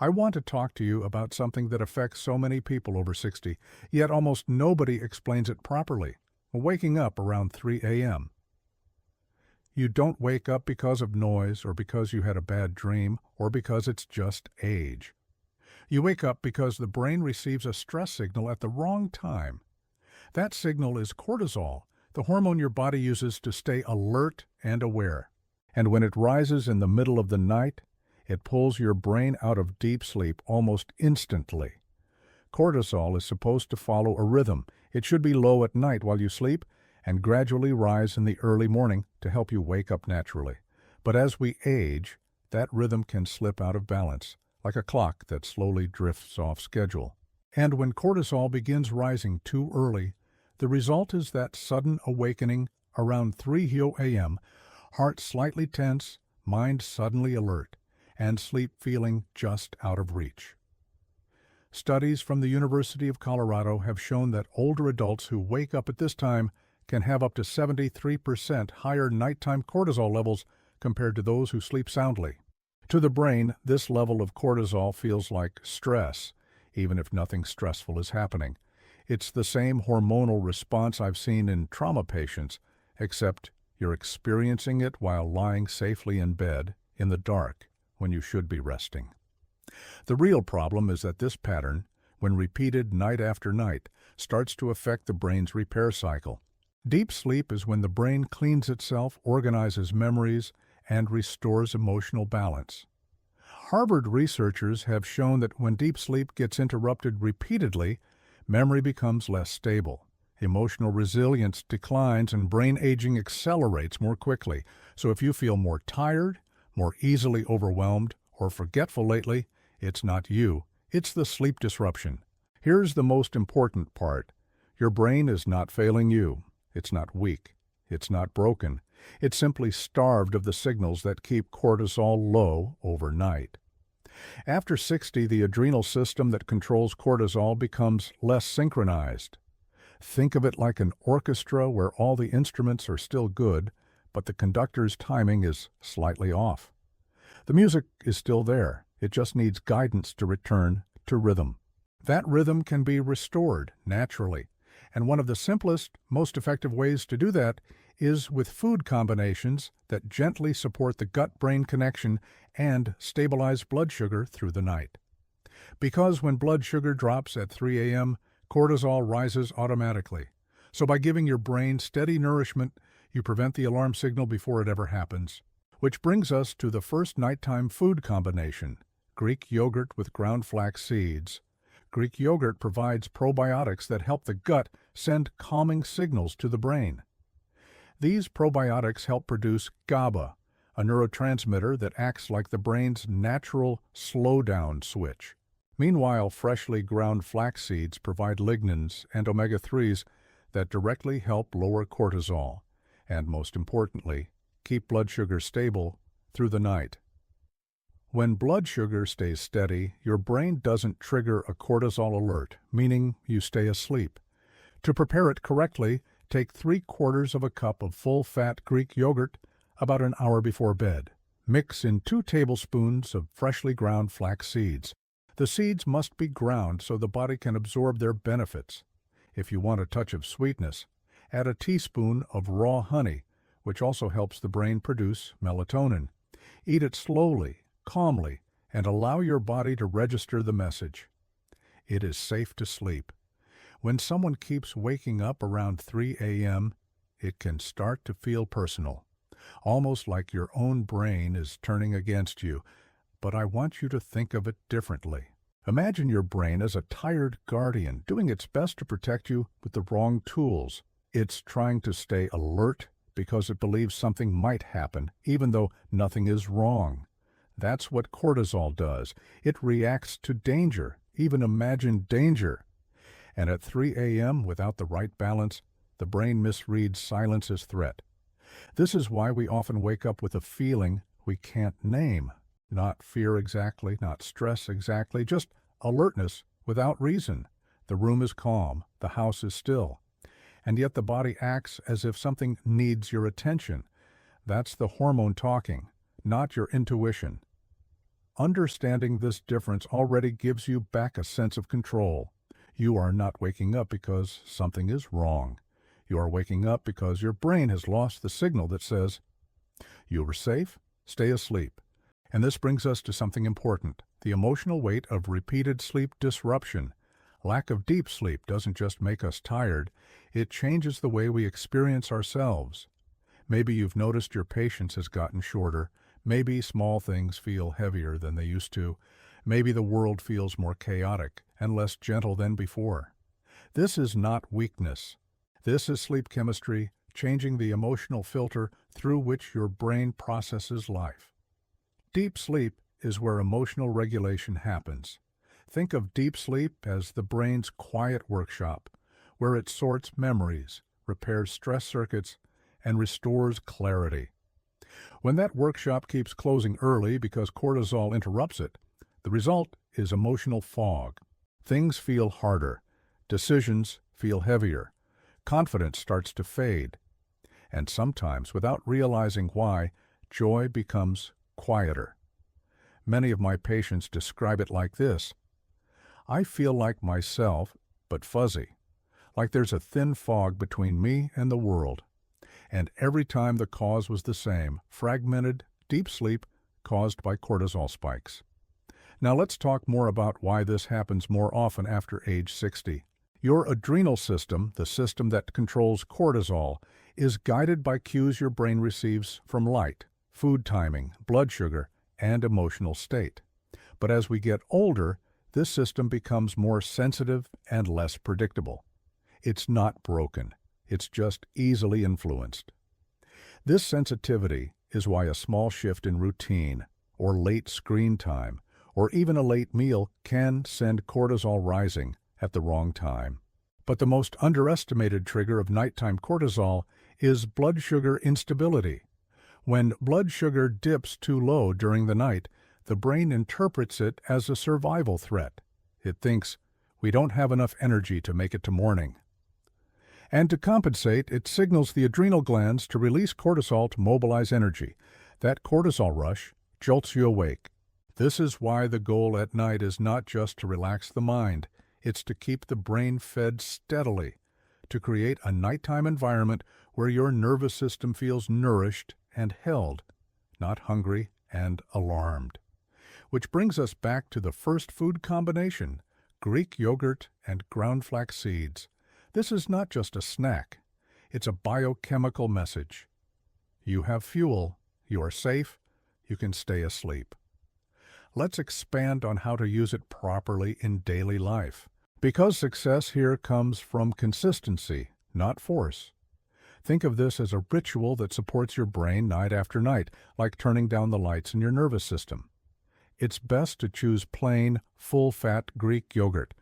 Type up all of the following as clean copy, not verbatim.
I want to talk to you about something that affects so many people over 60, yet almost nobody explains it properly. Waking up around 3 a.m. You don't wake up because of noise or because you had a bad dream or because it's just age. You wake up because the brain receives a stress signal at the wrong time. That signal is cortisol, the hormone your body uses to stay alert and aware. And when it rises in the middle of the night, it pulls your brain out of deep sleep almost instantly. Cortisol is supposed to follow a rhythm. It should be low at night while you sleep and gradually rise in the early morning to help you wake up naturally. But as we age, that rhythm can slip out of balance, like a clock that slowly drifts off schedule. And when cortisol begins rising too early, the result is that sudden awakening around 3 a.m., heart slightly tense, mind suddenly alert, and sleep feeling just out of reach. Studies from the University of Colorado have shown that older adults who wake up at this time can have up to 73% higher nighttime cortisol levels compared to those who sleep soundly. To the brain, this level of cortisol feels like stress, even if nothing stressful is happening. It's the same hormonal response I've seen in trauma patients, except you're experiencing it while lying safely in bed, in the dark, when you should be resting. The real problem is that this pattern, when repeated night after night, starts to affect the brain's repair cycle. Deep sleep is when the brain cleans itself, organizes memories, and restores emotional balance. Harvard researchers have shown that when deep sleep gets interrupted repeatedly, memory becomes less stable. Emotional resilience declines and brain aging accelerates more quickly. So if you feel more tired, more easily overwhelmed, or forgetful lately, it's not you, it's the sleep disruption. Here's the most important part. Your brain is not failing you. It's not weak. It's not broken. It's simply starved of the signals that keep cortisol low overnight. After 60, the adrenal system that controls cortisol becomes less synchronized. Think of it like an orchestra where all the instruments are still good, but the conductor's timing is slightly off. The music is still there. It just needs guidance to return to rhythm. That rhythm can be restored naturally, and one of the simplest, most effective ways to do that is with food combinations that gently support the gut-brain connection and stabilize blood sugar through the night. Because when blood sugar drops at 3 a.m., cortisol rises automatically. So by giving your brain steady nourishment, you prevent the alarm signal before it ever happens. Which brings us to the first nighttime food combination, Greek yogurt with ground flax seeds. Greek yogurt provides probiotics that help the gut send calming signals to the brain. These probiotics help produce GABA, a neurotransmitter that acts like the brain's natural slow-down switch. Meanwhile, freshly ground flax seeds provide lignans and omega-3s that directly help lower cortisol, and most importantly, keep blood sugar stable through the night. When blood sugar stays steady, your brain doesn't trigger a cortisol alert, meaning you stay asleep. To prepare it correctly, take 3/4 of a cup of full-fat Greek yogurt about an hour before bed. Mix in 2 tablespoons of freshly ground flax seeds. The seeds must be ground so the body can absorb their benefits. If you want a touch of sweetness, add a teaspoon of raw honey, which also helps the brain produce melatonin. Eat it slowly, calmly, and allow your body to register the message. It is safe to sleep. When someone keeps waking up around 3 a.m., it can start to feel personal, almost like your own brain is turning against you. But I want you to think of it differently. Imagine your brain as a tired guardian doing its best to protect you with the wrong tools. It's trying to stay alert because it believes something might happen, even though nothing is wrong. That's what cortisol does. It reacts to danger, even imagined danger. And at 3 a.m., without the right balance, the brain misreads silence as threat. This is why we often wake up with a feeling we can't name. Not fear exactly, not stress exactly, just alertness without reason. The room is calm, the house is still. And yet the body acts as if something needs your attention. That's the hormone talking, not your intuition. Understanding this difference already gives you back a sense of control. You are not waking up because something is wrong. You are waking up because your brain has lost the signal that says, "You are safe, stay asleep." And this brings us to something important, the emotional weight of repeated sleep disruption. Lack of deep sleep doesn't just make us tired, it changes the way we experience ourselves. Maybe you've noticed your patience has gotten shorter. Maybe small things feel heavier than they used to. Maybe the world feels more chaotic and less gentle than before. This is not weakness. This is sleep chemistry, changing the emotional filter through which your brain processes life. Deep sleep is where emotional regulation happens. Think of deep sleep as the brain's quiet workshop, where it sorts memories, repairs stress circuits, and restores clarity. When that workshop keeps closing early because cortisol interrupts it, the result is emotional fog. Things feel harder, decisions feel heavier, confidence starts to fade, and sometimes, without realizing why, joy becomes quieter. Many of my patients describe it like this: "I feel like myself, but fuzzy, like there's a thin fog between me and the world." And every time the cause was the same, fragmented, deep sleep caused by cortisol spikes. Now let's talk more about why this happens more often after age 60. Your adrenal system, the system that controls cortisol, is guided by cues your brain receives from light, food timing, blood sugar, and emotional state. But as we get older, this system becomes more sensitive and less predictable. It's not broken. It's just easily influenced. This sensitivity is why a small shift in routine, or late screen time, or even a late meal can send cortisol rising at the wrong time. But the most underestimated trigger of nighttime cortisol is blood sugar instability. When blood sugar dips too low during the night, the brain interprets it as a survival threat. It thinks, "We don't have enough energy to make it to morning." And to compensate, it signals the adrenal glands to release cortisol to mobilize energy. That cortisol rush jolts you awake. This is why the goal at night is not just to relax the mind, it's to keep the brain fed steadily, to create a nighttime environment where your nervous system feels nourished and held, not hungry and alarmed. Which brings us back to the first food combination, Greek yogurt and ground flax seeds. This is not just a snack, it's a biochemical message. You have fuel, you are safe, you can stay asleep. Let's expand on how to use it properly in daily life, because success here comes from consistency, not force. Think of this as a ritual that supports your brain night after night, like turning down the lights in your nervous system. It's best to choose plain, full-fat Greek yogurt.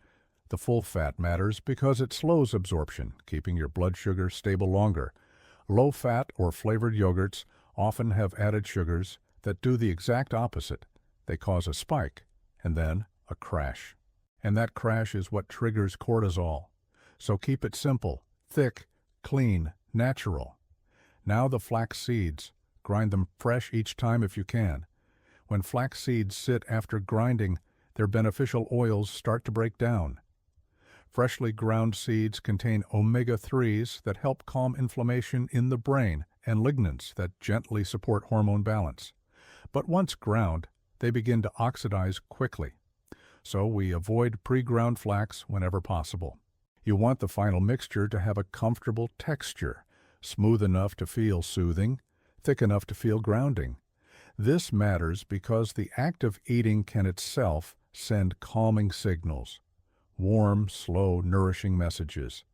The full fat matters because it slows absorption, keeping your blood sugar stable longer. Low-fat or flavored yogurts often have added sugars that do the exact opposite. They cause a spike, and then a crash. And that crash is what triggers cortisol. So keep it simple, thick, clean, natural. Now the flax seeds. Grind them fresh each time if you can. When flax seeds sit after grinding, their beneficial oils start to break down. Freshly ground seeds contain omega-3s that help calm inflammation in the brain and lignans that gently support hormone balance. But once ground, they begin to oxidize quickly. So we avoid pre-ground flax whenever possible. You want the final mixture to have a comfortable texture, smooth enough to feel soothing, thick enough to feel grounding. This matters because the act of eating can itself send calming signals. Warm, slow, nourishing messages.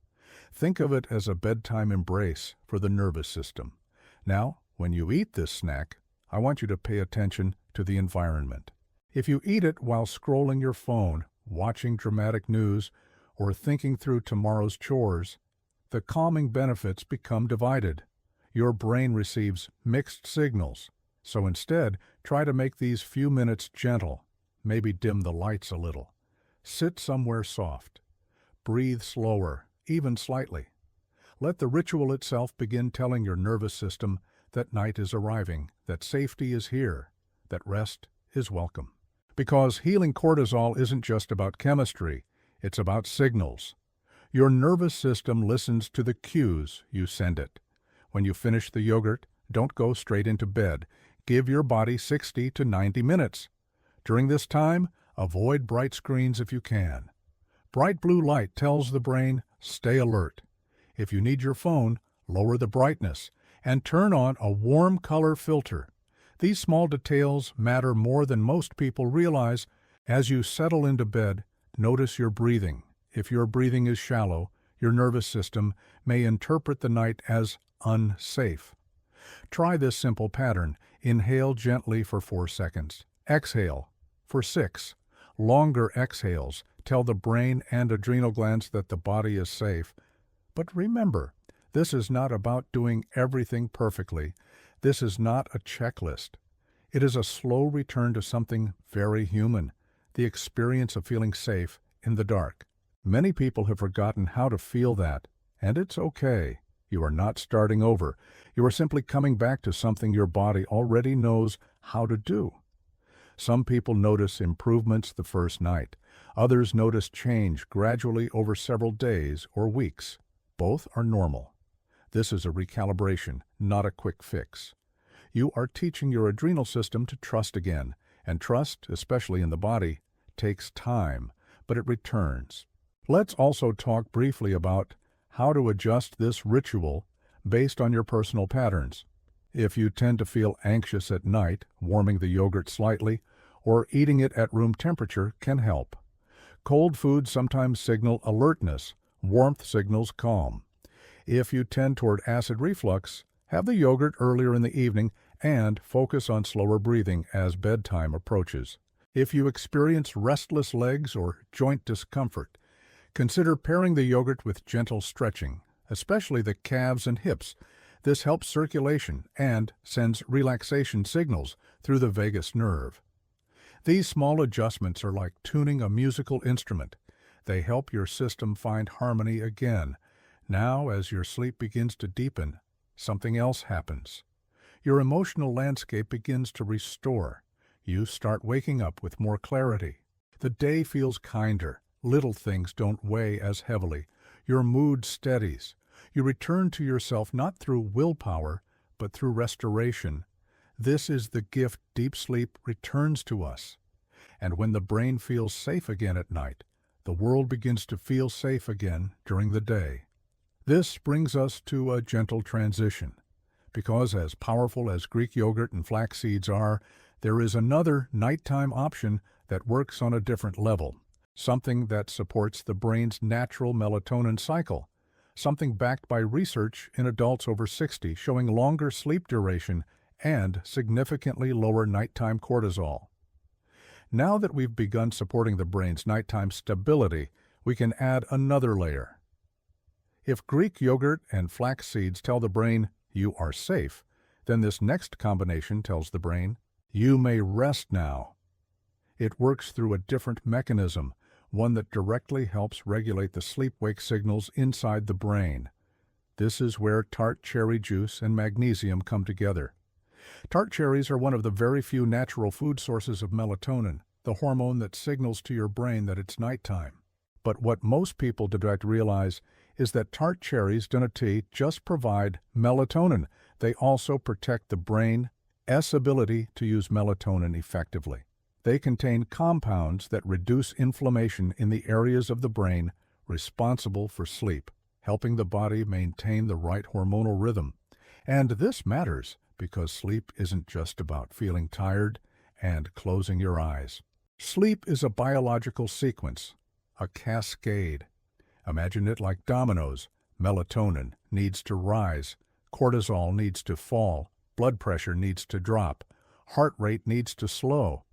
Think of it as a bedtime embrace for the nervous system. Now, when you eat this snack, I want you to pay attention to the environment. If you eat it while scrolling your phone, watching dramatic news, or thinking through tomorrow's chores, the calming benefits become divided. Your brain receives mixed signals. So instead, try to make these few minutes gentle. Maybe dim the lights a little. Sit somewhere soft. Breathe slower, even slightly. Let the ritual itself begin telling your nervous system that night is arriving, that safety is here, that rest is welcome. Because healing cortisol isn't just about chemistry, it's about signals. Your nervous system listens to the cues you send it. When you finish the yogurt, don't go straight into bed. Give your body 60 to 90 minutes. During this time, avoid bright screens if you can. Bright blue light tells the brain, stay alert. If you need your phone, lower the brightness and turn on a warm color filter. These small details matter more than most people realize. As you settle into bed, notice your breathing. If your breathing is shallow, your nervous system may interpret the night as unsafe. Try this simple pattern. Inhale gently for 4 seconds. Exhale for 6. Longer exhales tell the brain and adrenal glands that the body is safe. But remember, this is not about doing everything perfectly. This is not a checklist. It is a slow return to something very human, the experience of feeling safe in the dark. Many people have forgotten how to feel that, and it's okay. You are not starting over. You are simply coming back to something your body already knows how to do. Some people notice improvements the first night. Others notice change gradually over several days or weeks. Both are normal. This is a recalibration, not a quick fix. You are teaching your adrenal system to trust again, and trust, especially in the body, takes time, but it returns. Let's also talk briefly about how to adjust this ritual based on your personal patterns. If you tend to feel anxious at night, warming the yogurt slightly or eating it at room temperature can help. Cold foods sometimes signal alertness, warmth signals calm. If you tend toward acid reflux, have the yogurt earlier in the evening and focus on slower breathing as bedtime approaches. If you experience restless legs or joint discomfort, consider pairing the yogurt with gentle stretching, especially the calves and hips. This helps circulation and sends relaxation signals through the vagus nerve. These small adjustments are like tuning a musical instrument. They help your system find harmony again. Now, as your sleep begins to deepen, something else happens. Your emotional landscape begins to restore. You start waking up with more clarity. The day feels kinder. Little things don't weigh as heavily. Your mood steadies. You return to yourself not through willpower, but through restoration. This is the gift deep sleep returns to us. And when the brain feels safe again at night, the world begins to feel safe again during the day. This brings us to a gentle transition. Because as powerful as Greek yogurt and flax seeds are, there is another nighttime option that works on a different level. Something that supports the brain's natural melatonin cycle. Something backed by research in adults over 60 showing longer sleep duration and significantly lower nighttime cortisol. Now that we've begun supporting the brain's nighttime stability, we can add another layer. If Greek yogurt and flax seeds tell the brain, you are safe, then this next combination tells the brain, you may rest now. It works through a different mechanism, one that directly helps regulate the sleep-wake signals inside the brain. This is where tart cherry juice and magnesium come together. Tart cherries are one of the very few natural food sources of melatonin, the hormone that signals to your brain that it's nighttime. But what most people don't realize is that tart cherries don't just provide melatonin, they also protect the brain's ability to use melatonin effectively. They contain compounds that reduce inflammation in the areas of the brain responsible for sleep, helping the body maintain the right hormonal rhythm. And this matters because sleep isn't just about feeling tired and closing your eyes. Sleep is a biological sequence, a cascade. Imagine it like dominoes. Melatonin needs to rise, cortisol needs to fall, blood pressure needs to drop, heart rate needs to slow.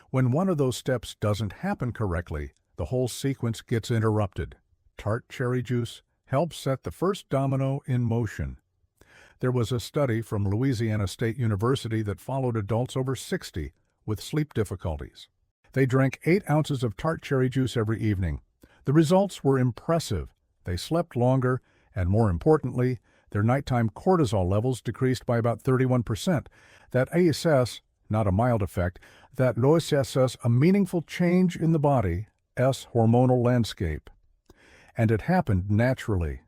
When one of those steps doesn't happen correctly, the whole sequence gets interrupted. Tart cherry juice helps set the first domino in motion. There was a study from Louisiana State University that followed adults over 60 with sleep difficulties. They drank 8 ounces of tart cherry juice every evening. The results were impressive. They slept longer, and more importantly, their nighttime cortisol levels decreased by about 31%. That assess not a mild effect, that notices a meaningful change in the body's hormonal landscape. And it happened naturally.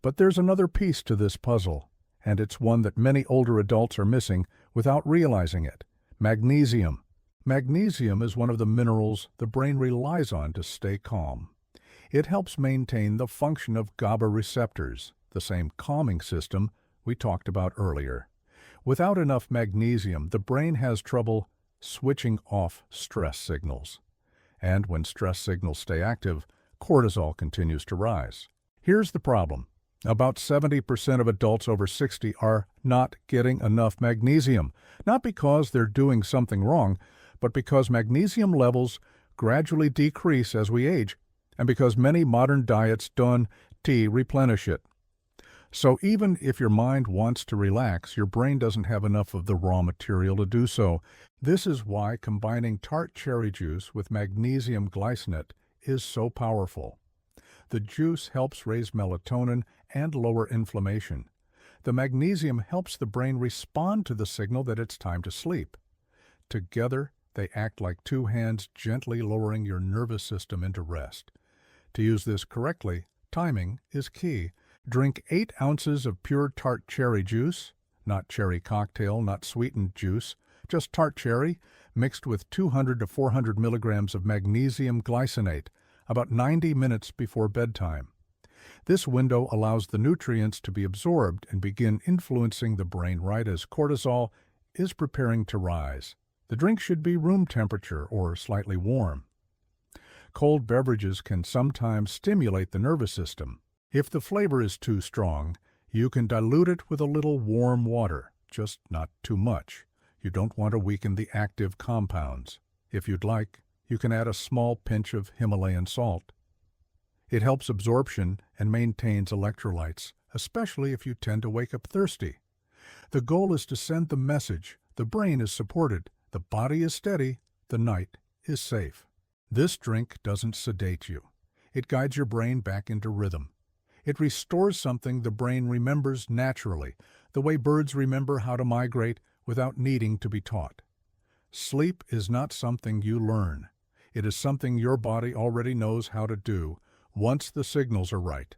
But there's another piece to this puzzle, and it's one that many older adults are missing without realizing it: magnesium. Magnesium is one of the minerals the brain relies on to stay calm. It helps maintain the function of GABA receptors, the same calming system we talked about earlier. Without enough magnesium, the brain has trouble switching off stress signals. And when stress signals stay active, cortisol continues to rise. Here's the problem. About 70% of adults over 60 are not getting enough magnesium, not because they're doing something wrong, but because magnesium levels gradually decrease as we age, and because many modern diets don't replenish it. So even if your mind wants to relax, your brain doesn't have enough of the raw material to do so. This is why combining tart cherry juice with magnesium glycinate is so powerful. The juice helps raise melatonin and lower inflammation. The magnesium helps the brain respond to the signal that it's time to sleep. Together, they act like two hands gently lowering your nervous system into rest. To use this correctly, timing is key. Drink 8 ounces of pure tart cherry juice, not cherry cocktail, not sweetened juice, just tart cherry, mixed with 200 to 400 milligrams of magnesium glycinate, about 90 minutes before bedtime. This window allows the nutrients to be absorbed and begin influencing the brain right as cortisol is preparing to rise. The drink should be room temperature or slightly warm. Cold beverages can sometimes stimulate the nervous system. If the flavor is too strong, you can dilute it with a little warm water, just not too much. You don't want to weaken the active compounds. If you'd like, you can add a small pinch of Himalayan salt. It helps absorption and maintains electrolytes, especially if you tend to wake up thirsty. The goal is to send the message: the brain is supported, the body is steady, the night is safe. This drink doesn't sedate you. It guides your brain back into rhythm. It restores something the brain remembers naturally, the way birds remember how to migrate without needing to be taught. Sleep is not something you learn. It is something your body already knows how to do once the signals are right.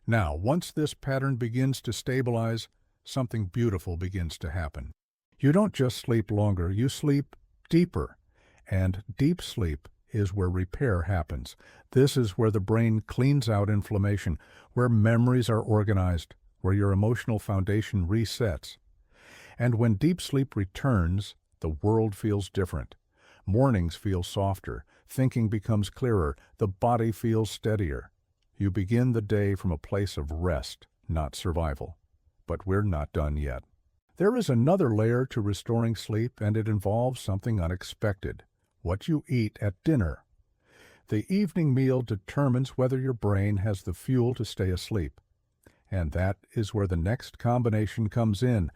Now, once this pattern begins to stabilize, something beautiful begins to happen. You don't just sleep longer, you sleep deeper. And deep sleep is where repair happens. This is where the brain cleans out inflammation, where memories are organized, where your emotional foundation resets. And when deep sleep returns, the world feels different. Mornings feel softer, thinking becomes clearer, the body feels steadier. You begin the day from a place of rest, not survival. But we're not done yet. There is another layer to restoring sleep, and it involves something unexpected: what you eat at dinner. The evening meal determines whether your brain has the fuel to stay asleep. And that is where the next combination comes in.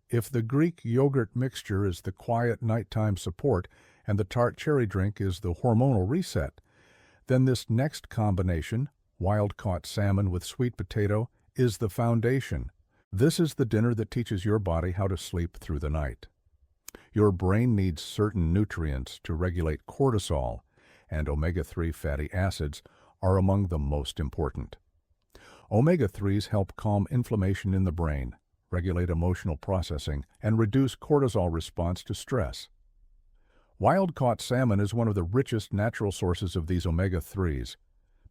If the Greek yogurt mixture is the quiet nighttime support and the tart cherry drink is the hormonal reset, then this next combination, wild-caught salmon with sweet potato, is the foundation. This is the dinner that teaches your body how to sleep through the night. Your brain needs certain nutrients to regulate cortisol, and omega-3 fatty acids are among the most important. Omega-3s help calm inflammation in the brain, regulate emotional processing, and reduce cortisol response to stress. Wild-caught salmon is one of the richest natural sources of these omega-3s.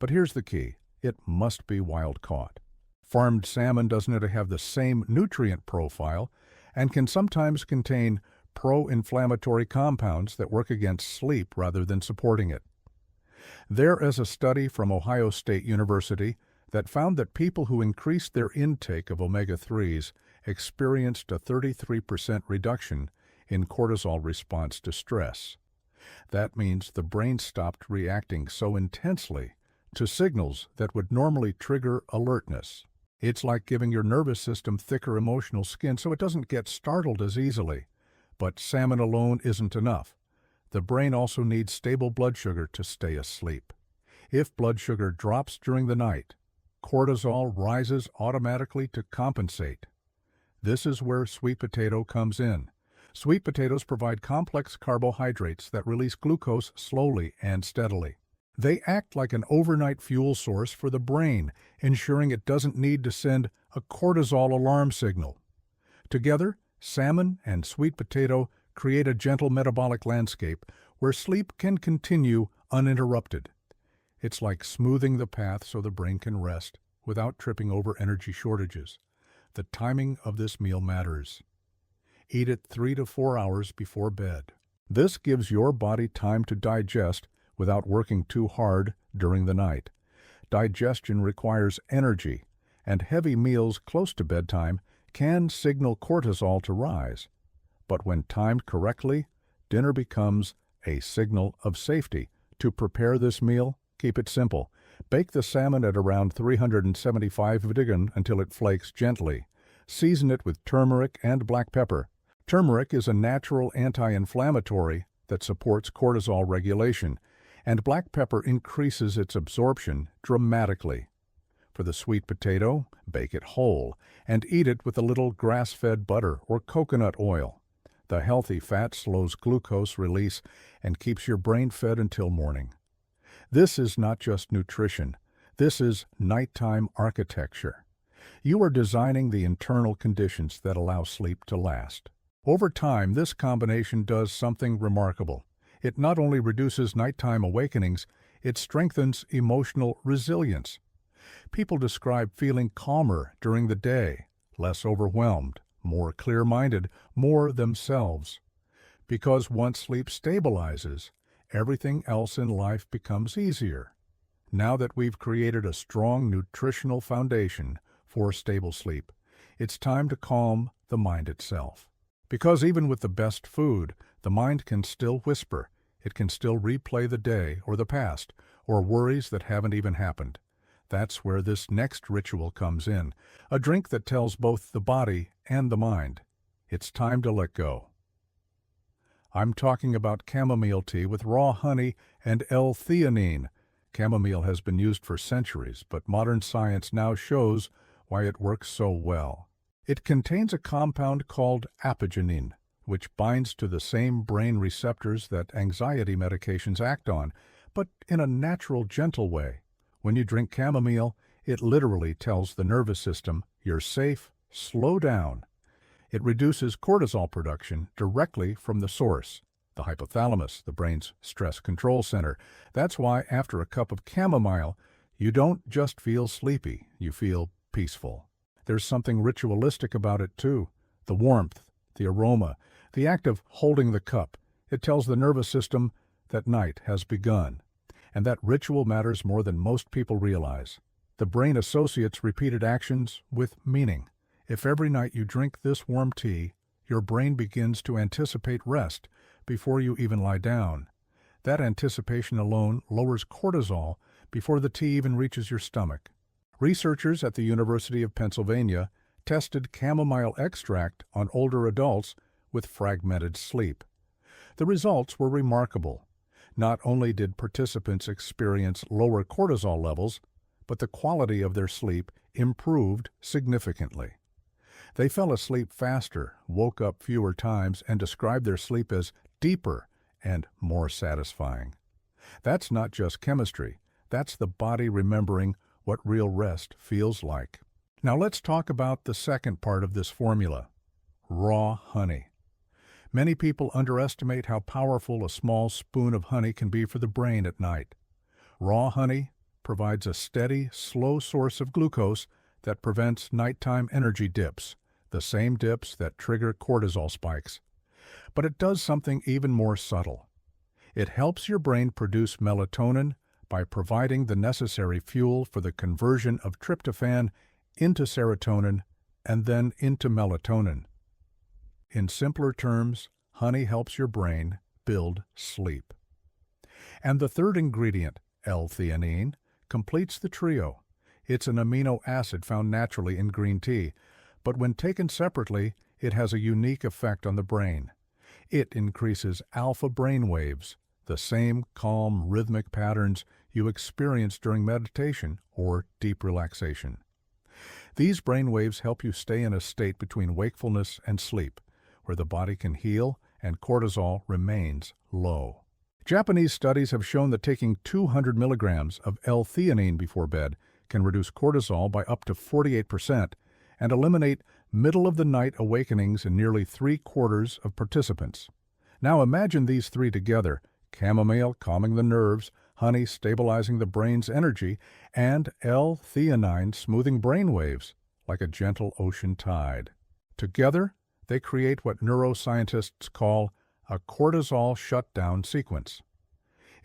But here's the key: it must be wild-caught. Farmed salmon doesn't have the same nutrient profile and can sometimes contain pro-inflammatory compounds that work against sleep rather than supporting it. There is a study from Ohio State University that found that people who increased their intake of omega-3s experienced a 33% reduction in cortisol response to stress. That means the brain stopped reacting so intensely to signals that would normally trigger alertness. It's like giving your nervous system thicker emotional skin so it doesn't get startled as easily. But salmon alone isn't enough. The brain also needs stable blood sugar to stay asleep. If blood sugar drops during the night, cortisol rises automatically to compensate. This is where sweet potato comes in. Sweet potatoes provide complex carbohydrates that release glucose slowly and steadily. They act like an overnight fuel source for the brain, ensuring it doesn't need to send a cortisol alarm signal. Together, salmon and sweet potato create a gentle metabolic landscape where sleep can continue uninterrupted. It's like smoothing the path so the brain can rest without tripping over energy shortages. The timing of this meal matters. Eat it 3 to 4 hours before bed. This gives your body time to digest without working too hard during the night. Digestion requires energy, and heavy meals close to bedtime can signal cortisol to rise. But when timed correctly, dinner becomes a signal of safety. To prepare this meal, keep it simple. Bake the salmon at around 375 Videgen until it flakes gently. Season it with turmeric and black pepper. Turmeric is a natural anti-inflammatory that supports cortisol regulation, and black pepper increases its absorption dramatically. For the sweet potato, bake it whole and eat it with a little grass-fed butter or coconut oil. The healthy fat slows glucose release and keeps your brain fed until morning. This is not just nutrition. This is nighttime architecture. You are designing the internal conditions that allow sleep to last. Over time, this combination does something remarkable. It not only reduces nighttime awakenings, it strengthens emotional resilience. People describe feeling calmer during the day, less overwhelmed, more clear-minded, more themselves. Because once sleep stabilizes, everything else in life becomes easier. Now that we've created a strong nutritional foundation for stable sleep, it's time to calm the mind itself. Because even with the best food, the mind can still whisper. It can still replay the day or the past, or worries that haven't even happened. That's where this next ritual comes in, a drink that tells both the body and the mind. It's time to let go. I'm talking about chamomile tea with raw honey and L-theanine. Chamomile has been used for centuries, but modern science now shows why it works so well. It contains a compound called apigenin, which binds to the same brain receptors that anxiety medications act on, but in a natural, gentle way. When you drink chamomile, it literally tells the nervous system, "You're safe, slow down." It reduces cortisol production directly from the source, the hypothalamus, the brain's stress control center. That's why after a cup of chamomile, you don't just feel sleepy, you feel peaceful. There's something ritualistic about it too. The warmth, the aroma, the act of holding the cup. It tells the nervous system that night has begun. And that ritual matters more than most people realize. The brain associates repeated actions with meaning. If every night you drink this warm tea, your brain begins to anticipate rest before you even lie down. That anticipation alone lowers cortisol before the tea even reaches your stomach. Researchers at the University of Pennsylvania tested chamomile extract on older adults with fragmented sleep. The results were remarkable. Not only did participants experience lower cortisol levels, but the quality of their sleep improved significantly. They fell asleep faster, woke up fewer times, and described their sleep as deeper and more satisfying. That's not just chemistry. That's the body remembering what real rest feels like. Now let's talk about the second part of this formula, raw honey. Many people underestimate how powerful a small spoon of honey can be for the brain at night. Raw honey provides a steady, slow source of glucose that prevents nighttime energy dips, the same dips that trigger cortisol spikes. But it does something even more subtle. It helps your brain produce melatonin by providing the necessary fuel for the conversion of tryptophan into serotonin and then into melatonin. In simpler terms, honey helps your brain build sleep. And the third ingredient, L-theanine, completes the trio. It's an amino acid found naturally in green tea, but when taken separately, it has a unique effect on the brain. It increases alpha brain waves, the same calm, rhythmic patterns you experience during meditation or deep relaxation. These brain waves help you stay in a state between wakefulness and sleep, where the body can heal and cortisol remains low. Japanese studies have shown that taking 200 milligrams of L-theanine before bed can reduce cortisol by up to 48% and eliminate middle-of-the-night awakenings in nearly 3/4 of participants. Now imagine these three together: chamomile calming the nerves, honey stabilizing the brain's energy, and L-theanine smoothing brain waves like a gentle ocean tide. Together, they create what neuroscientists call a cortisol shutdown sequence.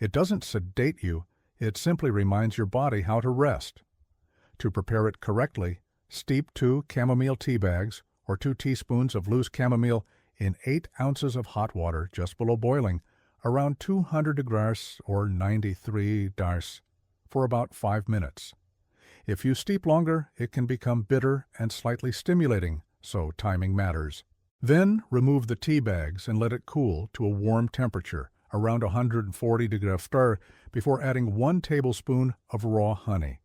It doesn't sedate you, it simply reminds your body how to rest. To prepare it correctly, steep 2 chamomile tea bags or 2 teaspoons of loose chamomile in 8 ounces of hot water just below boiling, around 200 degrees or 93 degrees, for about 5 minutes. If you steep longer, it can become bitter and slightly stimulating, so timing matters. Then remove the tea bags and let it cool to a warm temperature, around 140 degrees, before adding 1 tablespoon of raw honey.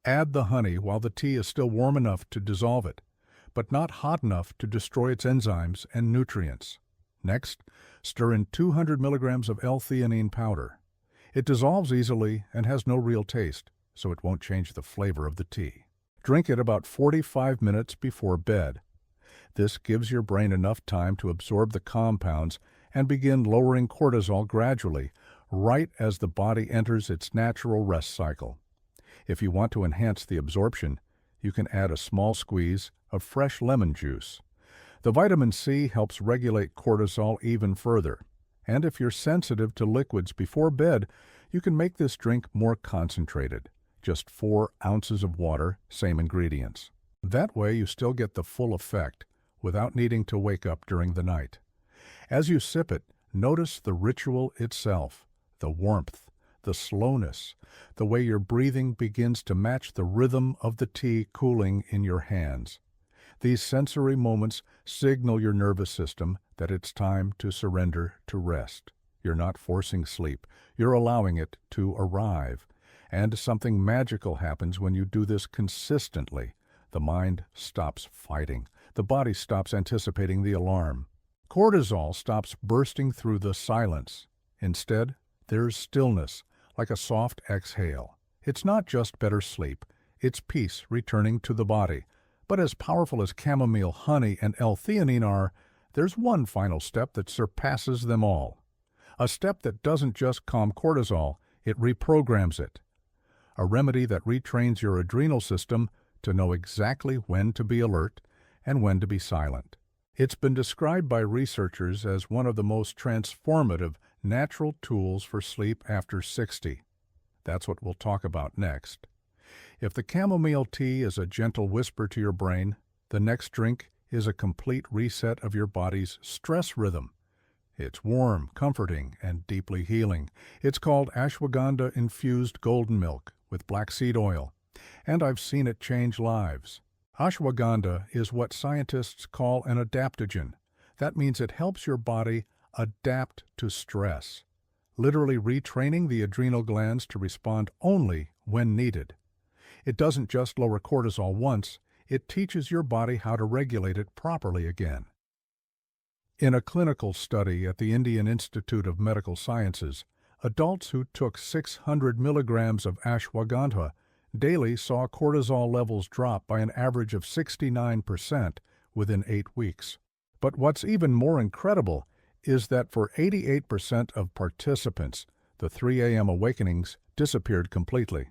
Add the honey while the tea is still warm enough to dissolve it, but not hot enough to destroy its enzymes and nutrients. Next, stir in 200 milligrams of L-theanine powder. It dissolves easily and has no real taste, so it won't change the flavor of the tea. Drink it about 45 minutes before bed. This gives your brain enough time to absorb the compounds and begin lowering cortisol gradually, right as the body enters its natural rest cycle. If you want to enhance the absorption, you can add a small squeeze of fresh lemon juice. The vitamin C helps regulate cortisol even further, and if you're sensitive to liquids before bed, you can make this drink more concentrated. Just 4 ounces of water, same ingredients. That way you still get the full effect without needing to wake up during the night. As you sip it, notice the ritual itself, the warmth, the slowness, the way your breathing begins to match the rhythm of the tea cooling in your hands. These sensory moments signal your nervous system that it's time to surrender to rest. You're not forcing sleep, you're allowing it to arrive. And something magical happens when you do this consistently. The mind stops fighting. The body stops anticipating the alarm. Cortisol stops bursting through the silence. Instead, there's stillness, like a soft exhale. It's not just better sleep, it's peace returning to the body. But as powerful as chamomile, honey, and L-theanine are, there's one final step that surpasses them all. A step that doesn't just calm cortisol, it reprograms it. A remedy that retrains your adrenal system to know exactly when to be alert and when to be silent. It's been described by researchers as one of the most transformative natural tools for sleep after 60. That's what we'll talk about next. If the chamomile tea is a gentle whisper to your brain, the next drink is a complete reset of your body's stress rhythm. It's warm, comforting, and deeply healing. It's called ashwagandha-infused golden milk with black seed oil, and I've seen it change lives. Ashwagandha is what scientists call an adaptogen. That means it helps your body adapt to stress, literally retraining the adrenal glands to respond only when needed. It doesn't just lower cortisol once, it teaches your body how to regulate it properly again. In a clinical study at the Indian Institute of Medical Sciences, adults who took 600 milligrams of ashwagandha daily saw cortisol levels drop by an average of 69% within 8 weeks. But what's even more incredible is that for 88% of participants, the 3 a.m. awakenings disappeared completely.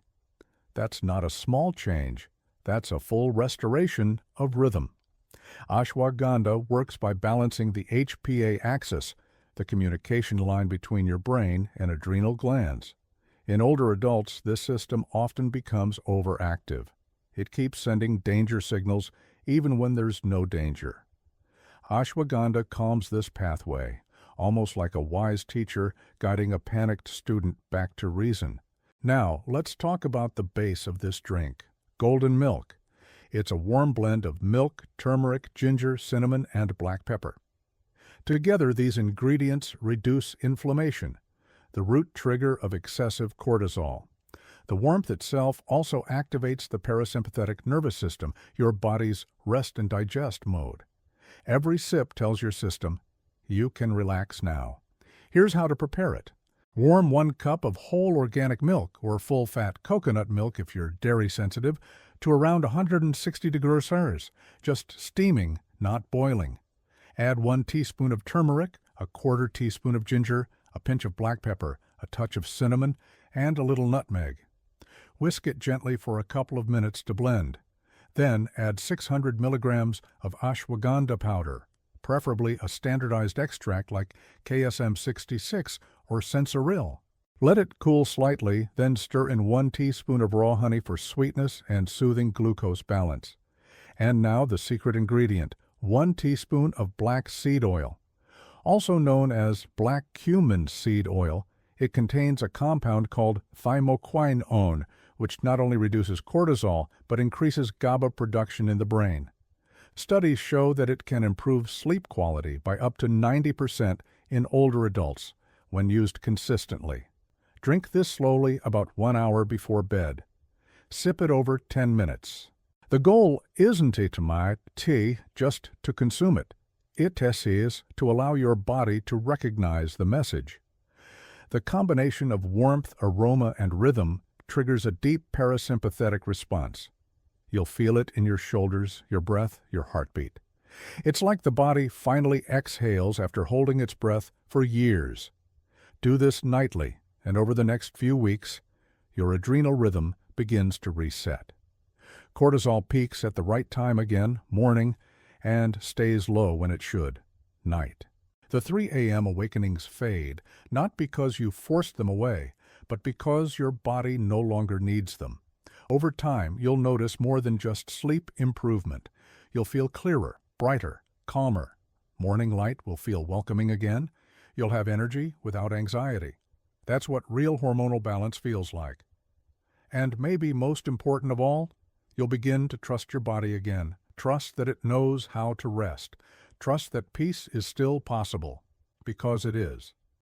That's not a small change, that's a full restoration of rhythm. Ashwagandha works by balancing the HPA axis, the communication line between your brain and adrenal glands. In older adults, this system often becomes overactive. It keeps sending danger signals even when there's no danger. Ashwagandha calms this pathway, almost like a wise teacher guiding a panicked student back to reason. Now, let's talk about the base of this drink, golden milk. It's a warm blend of milk, turmeric, ginger, cinnamon, and black pepper. Together, these ingredients reduce inflammation, the root trigger of excessive cortisol. The warmth itself also activates the parasympathetic nervous system, your body's rest and digest mode. Every sip tells your system, you can relax now. Here's how to prepare it. Warm 1 cup of whole organic milk or full-fat coconut milk if you're dairy sensitive to around 160 degrees Celsius, just steaming, not boiling. Add 1 teaspoon of turmeric, a 1/4 teaspoon of ginger, a pinch of black pepper, a touch of cinnamon, and a little nutmeg. Whisk it gently for a couple of minutes to blend. Then add 600 milligrams of ashwagandha powder, preferably a standardized extract like KSM 66 or sensoril. Let it cool slightly, then stir in 1 teaspoon of raw honey for sweetness and soothing glucose balance. And now the secret ingredient, 1 teaspoon of black seed oil. Also known as black cumin seed oil, it contains a compound called thymoquinone, which not only reduces cortisol, but increases GABA production in the brain. Studies show that it can improve sleep quality by up to 90% in older adults when used consistently. Drink this slowly about 1 hour before bed. Sip it over 10 minutes. The goal isn't to make tea just to consume it. It is to allow your body to recognize the message. The combination of warmth, aroma, and rhythm triggers a deep parasympathetic response. You'll feel it in your shoulders, your breath, your heartbeat. It's like the body finally exhales after holding its breath for years. Do this nightly, and over the next few weeks, your adrenal rhythm begins to reset. Cortisol peaks at the right time again, morning, and stays low when it should, night. The 3 a.m. awakenings fade, not because you forced them away, but because your body no longer needs them. Over time, you'll notice more than just sleep improvement. You'll feel clearer, brighter, calmer. Morning light will feel welcoming again. You'll have energy without anxiety. That's what real hormonal balance feels like. And maybe most important of all, you'll begin to trust your body again. Trust that it knows how to rest. Trust that peace is still possible, because it is.